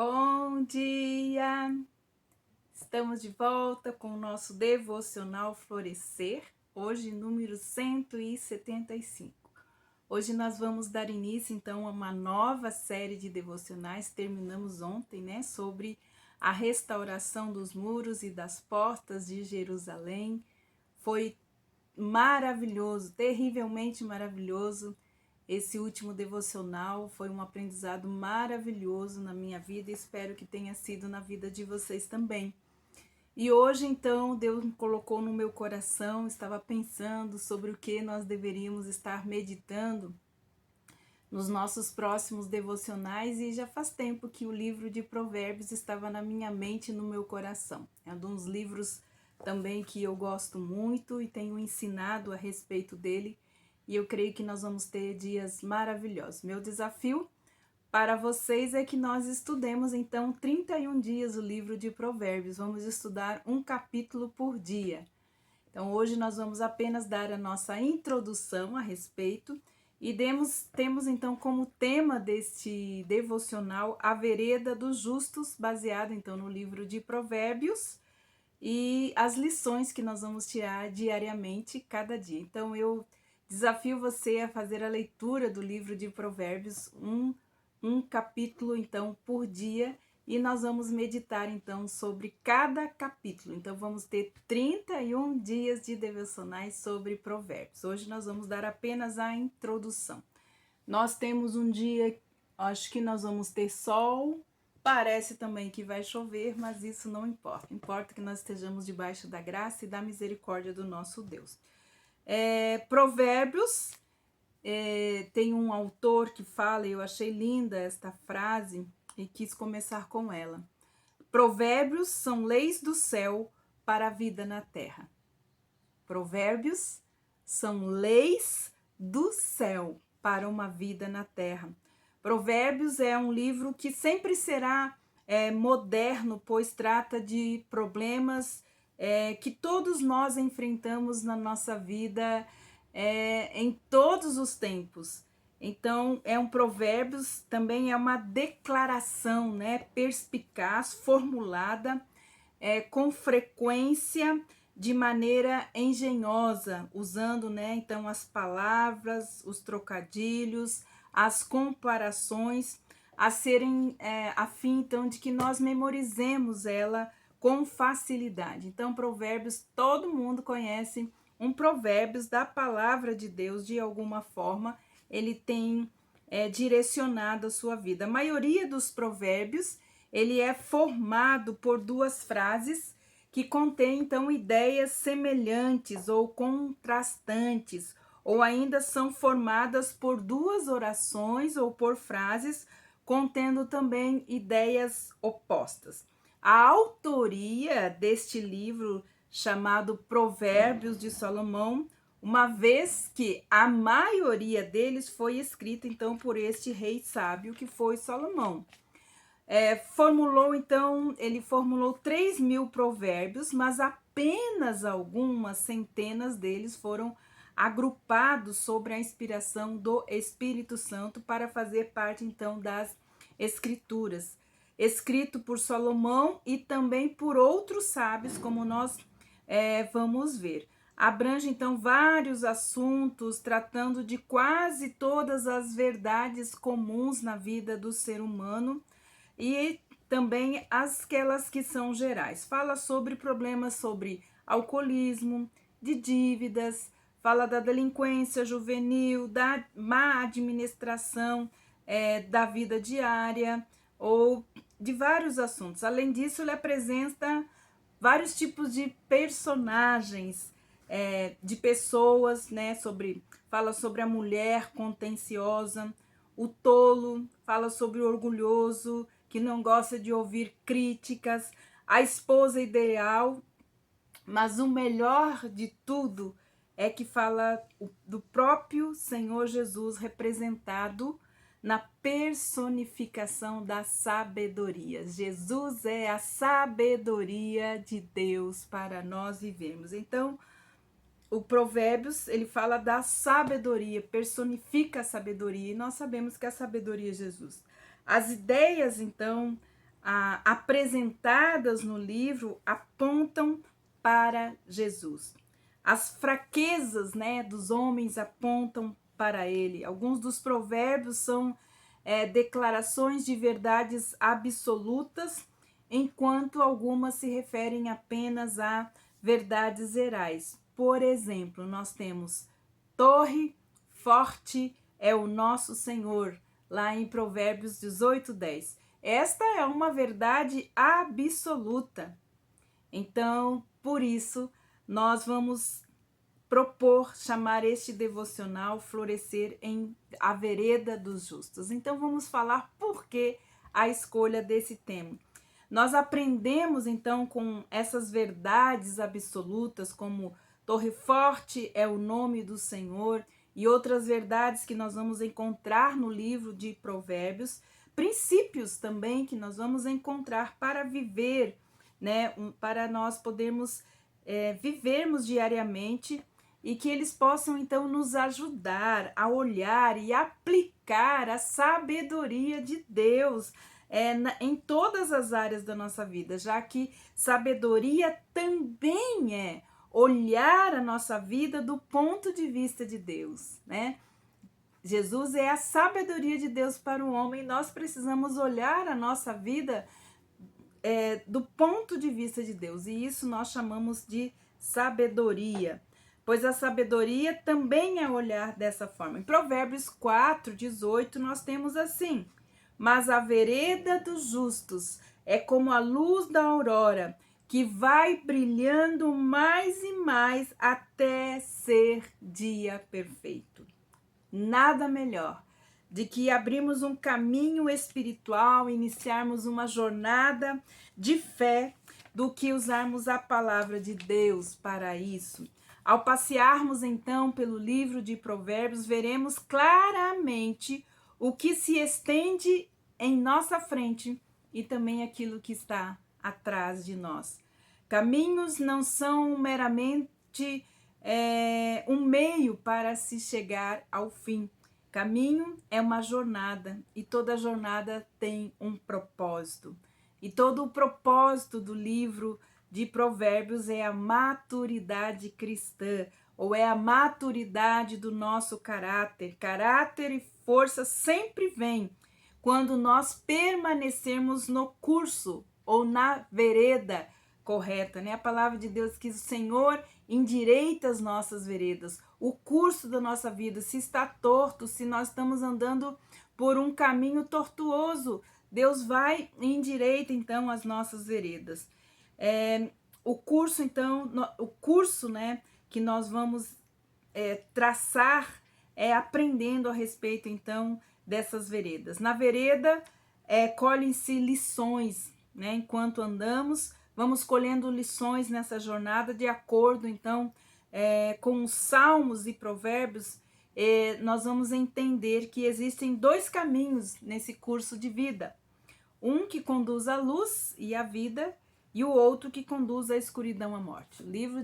Bom dia! Estamos de volta com o nosso devocional Florescer, hoje número 175. Hoje nós vamos dar início então a uma nova série de devocionais. Terminamos ontem, sobre a restauração dos muros e das portas de Jerusalém. Foi maravilhoso, terrivelmente maravilhoso. Esse último devocional foi um aprendizado maravilhoso na minha vida e espero que tenha sido na vida de vocês também. E hoje, então, Deus me colocou no meu coração, estava pensando sobre o que nós deveríamos estar meditando nos nossos próximos devocionais e já faz tempo que o livro de Provérbios estava na minha mente e no meu coração. É um dos livros também que eu gosto muito e tenho ensinado a respeito dele. E eu creio que nós vamos ter dias maravilhosos. Meu desafio para vocês é que nós estudemos, então, 31 dias o livro de Provérbios. Vamos estudar um capítulo por dia. Então, hoje nós vamos apenas dar a nossa introdução a respeito e temos, então, como tema deste devocional a vereda dos justos, baseado, então, no livro de Provérbios e as lições que nós vamos tirar diariamente, cada dia. Então, eu desafio você a fazer a leitura do livro de Provérbios, um capítulo, então, por dia, e nós vamos meditar, então, sobre cada capítulo. Então, vamos ter 31 dias de devocionais sobre Provérbios. Hoje nós vamos dar apenas a introdução. Nós temos um dia, acho que nós vamos ter sol, parece também que vai chover, mas isso não importa. Importa que nós estejamos debaixo da graça e da misericórdia do nosso Deus. Provérbios, tem um autor que fala, e eu achei linda esta frase e quis começar com ela. Provérbios são leis do céu para a vida na terra. Provérbios são leis do céu para uma vida na terra. Provérbios é um livro que sempre será moderno, pois trata de problemas que todos nós enfrentamos na nossa vida em todos os tempos. Então, é um provérbios, também é uma declaração, perspicaz, formulada com frequência, de maneira engenhosa, usando, então, as palavras, os trocadilhos, as comparações, a fim, então, de que nós memorizemos ela com facilidade. Então, provérbios, todo mundo conhece um provérbios da palavra de Deus, de alguma forma, ele tem direcionado a sua vida. A maioria dos provérbios, ele é formado por duas frases que contêm, então, ideias semelhantes ou contrastantes, ou ainda são formadas por duas orações ou por frases contendo também ideias opostas. A autoria deste livro, chamado Provérbios de Salomão, uma vez que a maioria deles foi escrita, então, por este rei sábio que foi Salomão. Ele formulou 3.000 provérbios, mas apenas algumas centenas deles foram agrupados sobre a inspiração do Espírito Santo para fazer parte, então, das Escrituras. Escrito por Salomão e também por outros sábios, como nós vamos ver. Abrange, então, vários assuntos, tratando de quase todas as verdades comuns na vida do ser humano, e também aquelas que são gerais. Fala sobre problemas sobre alcoolismo, de dívidas, fala da delinquência juvenil, da má administração da vida diária, ou de vários assuntos. Além disso, ele apresenta vários tipos de personagens, de pessoas, fala sobre a mulher contenciosa, o tolo, fala sobre o orgulhoso, que não gosta de ouvir críticas, a esposa ideal, mas o melhor de tudo é que fala do próprio Senhor Jesus representado na personificação da sabedoria. Jesus é a sabedoria de Deus para nós vivermos. Então, o Provérbios, ele fala da sabedoria, personifica a sabedoria, e nós sabemos que a sabedoria é Jesus. As ideias, então, apresentadas no livro apontam para Jesus. As fraquezas, né, dos homens apontam para ele. Alguns dos provérbios são declarações de verdades absolutas, enquanto algumas se referem apenas a verdades gerais. Por exemplo, nós temos torre forte é o nosso Senhor, lá em Provérbios 18:10. Esta é uma verdade absoluta. Então, por isso, nós vamos propor chamar este devocional Florescer em a Vereda dos Justos. Então, vamos falar por que a escolha desse tema. Nós aprendemos, então, com essas verdades absolutas, como Torre Forte é o nome do Senhor, e outras verdades que nós vamos encontrar no livro de Provérbios, princípios também que nós vamos encontrar para viver, né, para nós podermos vivermos diariamente e que eles possam então nos ajudar a olhar e aplicar a sabedoria de Deus em todas as áreas da nossa vida, já que sabedoria também é olhar a nossa vida do ponto de vista de Deus, né? Jesus é a sabedoria de Deus para o homem, nós precisamos olhar a nossa vida do ponto de vista de Deus, e isso nós chamamos de sabedoria, pois a sabedoria também é olhar dessa forma. Em Provérbios 4:18 nós temos assim: mas a vereda dos justos é como a luz da aurora, que vai brilhando mais e mais até ser dia perfeito. Nada melhor de que abrirmos um caminho espiritual, iniciarmos uma jornada de fé, do que usarmos a palavra de Deus para isso. Ao passearmos então pelo livro de Provérbios, veremos claramente o que se estende em nossa frente e também aquilo que está atrás de nós. Caminhos não são meramente um meio para se chegar ao fim. Caminho é uma jornada e toda jornada tem um propósito. E todo o propósito do livro de Provérbios é a maturidade cristã, ou é a maturidade do nosso caráter. Caráter e força sempre vem quando nós permanecermos no curso ou na vereda correta, né? A palavra de Deus que o Senhor endireita as nossas veredas, o curso da nossa vida. Se está torto, se nós estamos andando por um caminho tortuoso, Deus vai e endireita então as nossas veredas. O curso então, né, que nós vamos traçar aprendendo a respeito então dessas veredas. Na vereda colhem-se lições, né? Enquanto andamos, vamos colhendo lições nessa jornada de acordo então com os salmos e provérbios. Nós vamos entender que existem dois caminhos nesse curso de vida: um que conduz à luz e à vida, e o outro que conduz à escuridão, à morte. O livro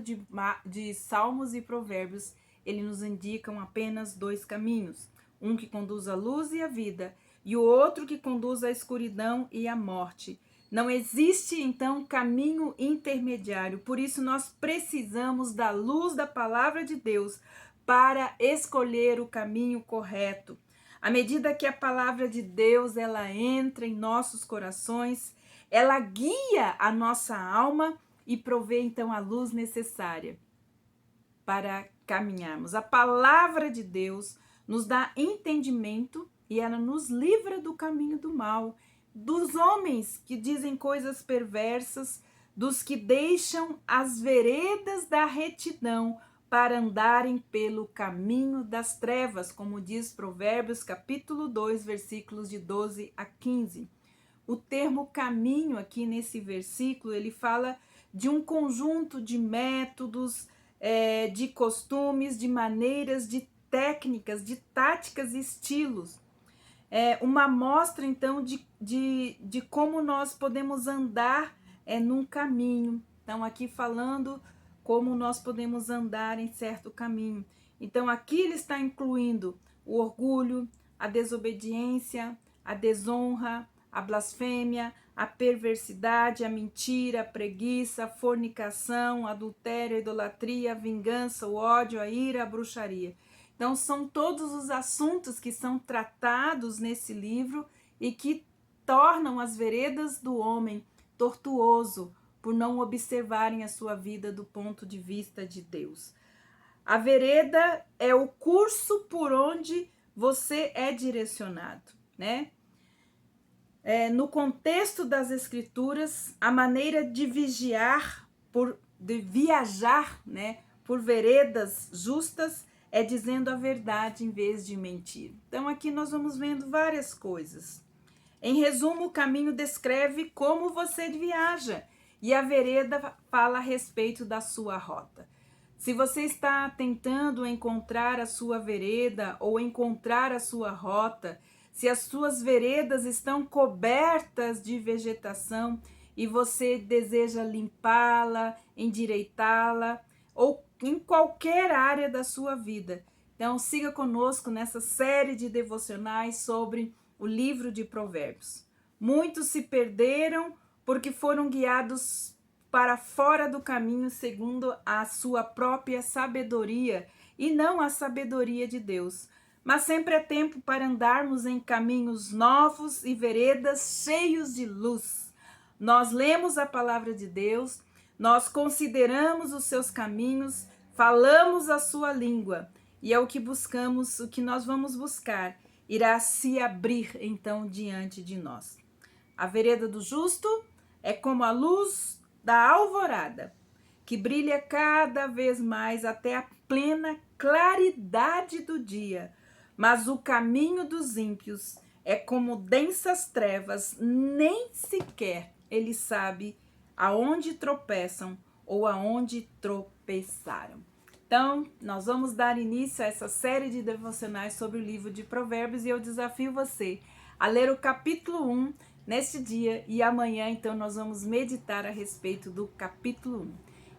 de Salmos e Provérbios, ele nos indicam apenas dois caminhos: um que conduz à luz e à vida, e o outro que conduz à escuridão e à morte. Não existe, então, caminho intermediário. Por isso, nós precisamos da luz da palavra de Deus para escolher o caminho correto. À medida que a palavra de Deus ela entra em nossos corações, ela guia a nossa alma e provê, então, a luz necessária para caminharmos. A palavra de Deus nos dá entendimento e ela nos livra do caminho do mal, dos homens que dizem coisas perversas, dos que deixam as veredas da retidão para andarem pelo caminho das trevas, como diz Provérbios capítulo 2, versículos de 12 a 15. O termo caminho aqui nesse versículo, ele fala de um conjunto de métodos, de costumes, de maneiras, de técnicas, de táticas e estilos. Uma amostra, então, de como nós podemos andar num caminho. Então, aqui falando como nós podemos andar em certo caminho. Então, aqui ele está incluindo o orgulho, a desobediência, a desonra, a blasfêmia, a perversidade, a mentira, a preguiça, a fornicação, adultério, a idolatria, a vingança, o ódio, a ira, a bruxaria. Então, são todos os assuntos que são tratados nesse livro e que tornam as veredas do homem tortuoso por não observarem a sua vida do ponto de vista de Deus. A vereda é o curso por onde você é direcionado, né? No contexto das escrituras, a maneira de viajar, né, por veredas justas é dizendo a verdade em vez de mentir. Então aqui nós vamos vendo várias coisas. Em resumo, o caminho descreve como você viaja e a vereda fala a respeito da sua rota. Se você está tentando encontrar a sua vereda ou encontrar a sua rota, se as suas veredas estão cobertas de vegetação e você deseja limpá-la, endireitá-la, ou em qualquer área da sua vida. Então, siga conosco nessa série de devocionais sobre o livro de Provérbios. Muitos se perderam porque foram guiados para fora do caminho segundo a sua própria sabedoria e não a sabedoria de Deus. Mas sempre é tempo para andarmos em caminhos novos e veredas cheios de luz. Nós lemos a palavra de Deus, nós consideramos os seus caminhos, falamos a sua língua, e é o que buscamos, o que nós vamos buscar, irá se abrir então diante de nós. A vereda do justo é como a luz da alvorada, que brilha cada vez mais até a plena claridade do dia. Mas o caminho dos ímpios é como densas trevas, nem sequer ele sabe aonde tropeçam ou aonde tropeçaram. Então, nós vamos dar início a essa série de devocionais sobre o livro de Provérbios e eu desafio você a ler o capítulo 1 neste dia e amanhã, então, nós vamos meditar a respeito do capítulo 1.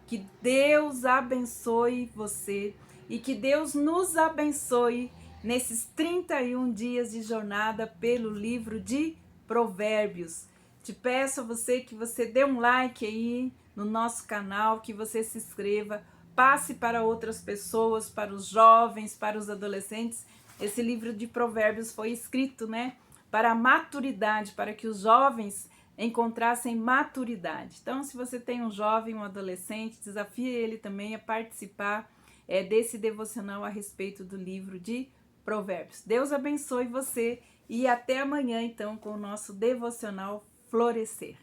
Que Deus abençoe você e que Deus nos abençoe nesses 31 dias de jornada pelo livro de Provérbios. Te peço a você que você dê um like aí no nosso canal, que você se inscreva, passe para outras pessoas, para os jovens, para os adolescentes. Esse livro de Provérbios foi escrito, né, para a maturidade, para que os jovens encontrassem maturidade. Então, se você tem um jovem, um adolescente, desafie ele também a participar desse devocional a respeito do livro de Provérbios. Deus abençoe você e até amanhã, então, com o nosso devocional Florescer.